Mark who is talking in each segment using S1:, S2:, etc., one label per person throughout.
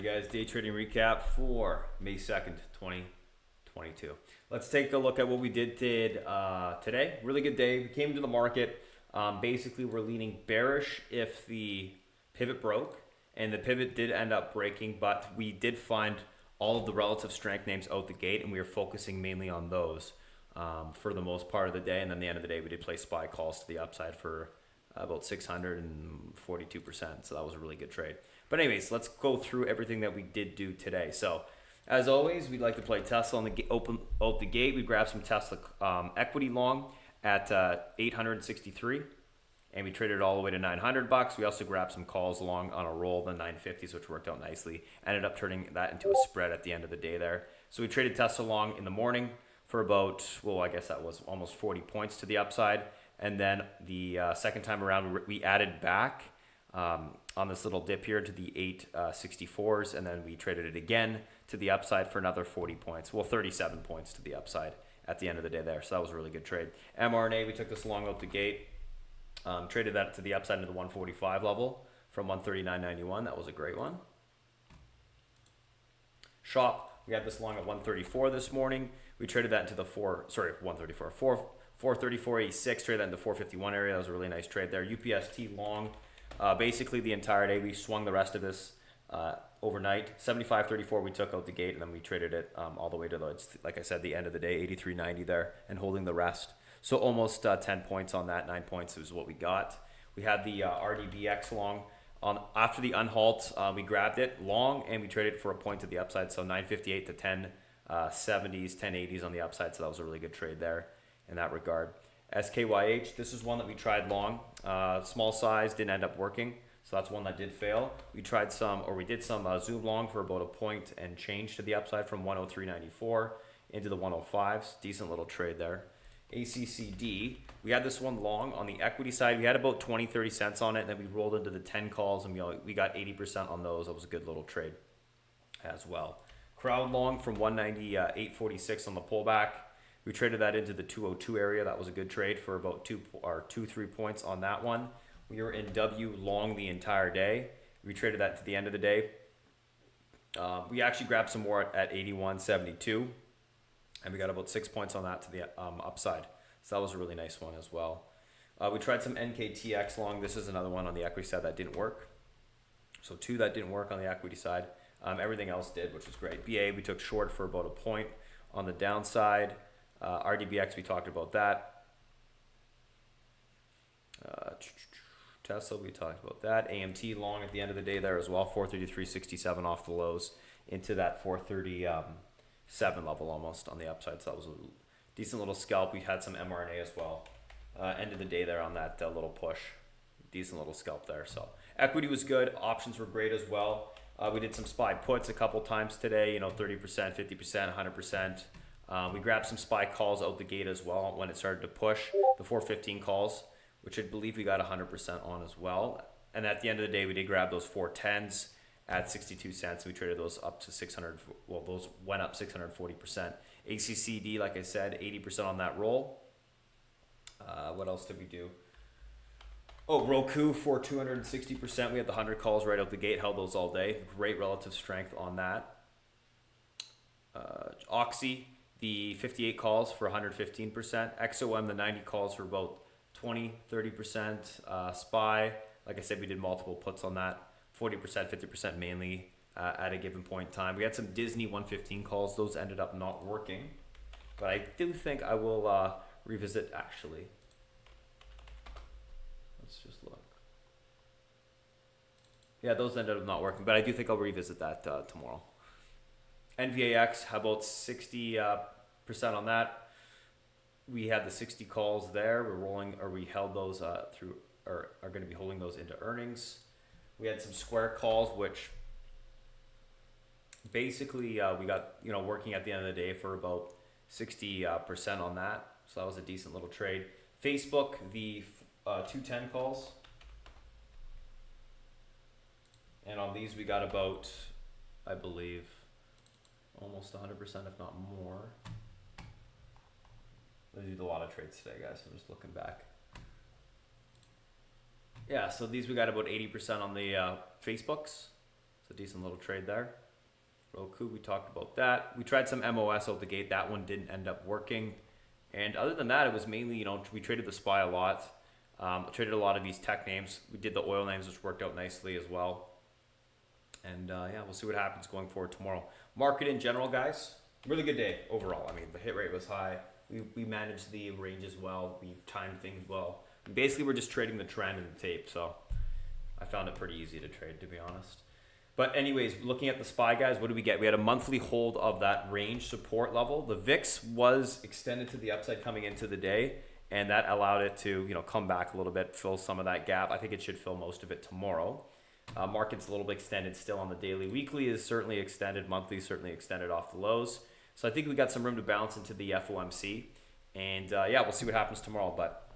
S1: Alright guys, day trading recap for May 2nd, 2022. Let's take a look at what we did today. Really good day. We came to the market. Basically, we're leaning bearish if the pivot broke, and the pivot did end up breaking, but we did find all of the relative strength names out the gate, and we were focusing mainly on those for the most part of the day. And then the end of the day, we did play SPY calls to the upside for about 642%. So that was a really good trade. But anyways, let's go through everything that we did do today. So as always, we'd like to play Tesla on the open out the gate. We grabbed some Tesla equity long at 863, and we traded it all the way to $900. We also grabbed some calls along on a roll, the 950s, which worked out nicely. Ended up turning that into a spread at the end of the day there. So we traded Tesla long in the morning for about, well, I guess that was almost 40 points to the upside. And then the second time around, we added back on this little dip here to the 864s, and then we traded it again to the upside for another 40 points. Well, 37 points to the upside at the end of the day there. So that was a really good trade. mRNA, we took this long out the gate, traded that to the upside into the 145 level from 139.91. That was a great one. Shop, we had this long at 134 this morning. We traded that into the 434.86, traded that into the 451 area. That was a really nice trade there. UPST long, basically the entire day. We swung the rest of this overnight. 75.34 we took out the gate, and then we traded it all the way to the, like I said, the end of the day, 83.90 there, and holding the rest. So almost 10 points on that. 9 points is what we got. We had the RDBX long. After the unhalt, we grabbed it long, and we traded it for a point to the upside. So 958 to 1070s, 1080s on the upside. So that was a really good trade there in that regard. SKYH, this is one that we tried long. Small size, didn't end up working. So that's one that did fail. We tried some, or we did some zoom long for about a point and change to the upside from 103.94 into the 105s. Decent little trade there. ACCD, we had this one long on the equity side. We had about 20-30 cents on it, and then we rolled into the 10 calls, and we got 80% on those. That was a good little trade as well. Crowd long from 198.46 on the pullback. We traded that into the 202 area. That was a good trade for about 2-3 points on that one. We were in W long the entire day. We traded that to the end of the day. We actually grabbed some more at 81.72, and we got about 6 points on that to the upside. So that was a really nice one as well. We tried some NKTX long. This is another one on the equity side that didn't work. So two that didn't work on the equity side. Everything else did, which was great. BA, we took short for about a point on the downside. RDBX, we talked about that. Tesla, we talked about that. AMT long at the end of the day there as well. 433.67 off the lows into that 437 level almost on the upside. So that was a decent little scalp. We had some mRNA as well. End of the day there on that little push. Decent little scalp there. So equity was good. Options were great as well. We did some SPY puts a couple times today, 30%, 50%, 100%. We grabbed some SPY calls out the gate as well when it started to push, the 415 calls, which I believe we got 100% on as well. And at the end of the day, we did grab those 410s at 62 cents. We traded those up to 600. Well, those went up 640%. ACCD, like I said, 80% on that roll. What else did we do? Oh, Roku for 260%. We had the 100 calls right out the gate, held those all day. Great relative strength on that. Oxy, the 58 calls for 115%. XOM, the 90 calls for about 20-30%. SPY, like I said, we did multiple puts on that, 40%, 50% mainly at a given point in time. We had some Disney 115 calls. Those ended up not working, but I do think I will revisit actually. Let's just look. Yeah, those ended up not working, but I do think I'll revisit that tomorrow. NVAX, how about 60% on that? We had the 60 calls there. We're rolling, or we held those through, or are going to be holding those into earnings. We had some Square calls, which basically we got working at the end of the day for about 60% on that. So that was a decent little trade. Facebook, the 210 calls, and on these we got about, I believe, almost 100%, if not more. We did a lot of trades today, guys. I'm just looking back. Yeah, so these we got about 80% on the Facebooks. a decent little trade there. Roku, we talked about that. We tried some MOS out the gate. That one didn't end up working. And other than that, it was mainly, we traded the SPY a lot. Traded a lot of these tech names. We did the oil names, which worked out nicely as well. And yeah, we'll see what happens going forward tomorrow. Market in general, guys, really good day overall. I mean, the hit rate was high. We managed the ranges well. We timed things well. Basically, we're just trading the trend and the tape. So I found it pretty easy to trade, to be honest. But anyways, looking at the SPY, guys, what did we get? We had a monthly hold of that range support level. The VIX was extended to the upside coming into the day, and that allowed it to, come back a little bit, fill some of that gap. I think it should fill most of it tomorrow. Market's a little bit extended still on the daily. Weekly is certainly extended. Monthly is certainly extended off the lows. So I think we got some room to bounce into the FOMC. And yeah, we'll see what happens tomorrow. But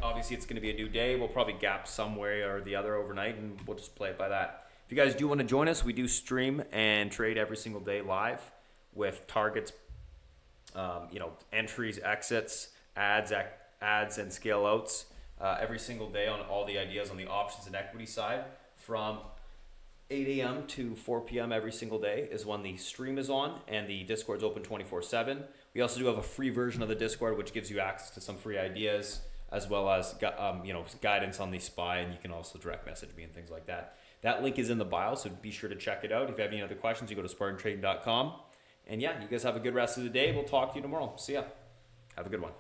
S1: obviously it's going to be a new day. We'll probably gap some way or the other overnight, and we'll just play it by that. If you guys do want to join us, we do stream and trade every single day live with targets, entries, exits, ads, and scale outs every single day on all the ideas on the options and equity side from 8 a.m. to 4 p.m. every single day is when the stream is on, and the Discord's open 24/7. We also do have a free version of the Discord, which gives you access to some free ideas as well as guidance on the SPY, and you can also direct message me and things like that. That link is in the bio, so be sure to check it out. If you have any other questions, you go to spartantrading.com. And yeah, you guys have a good rest of the day. We'll talk to you tomorrow. See ya. Have a good one.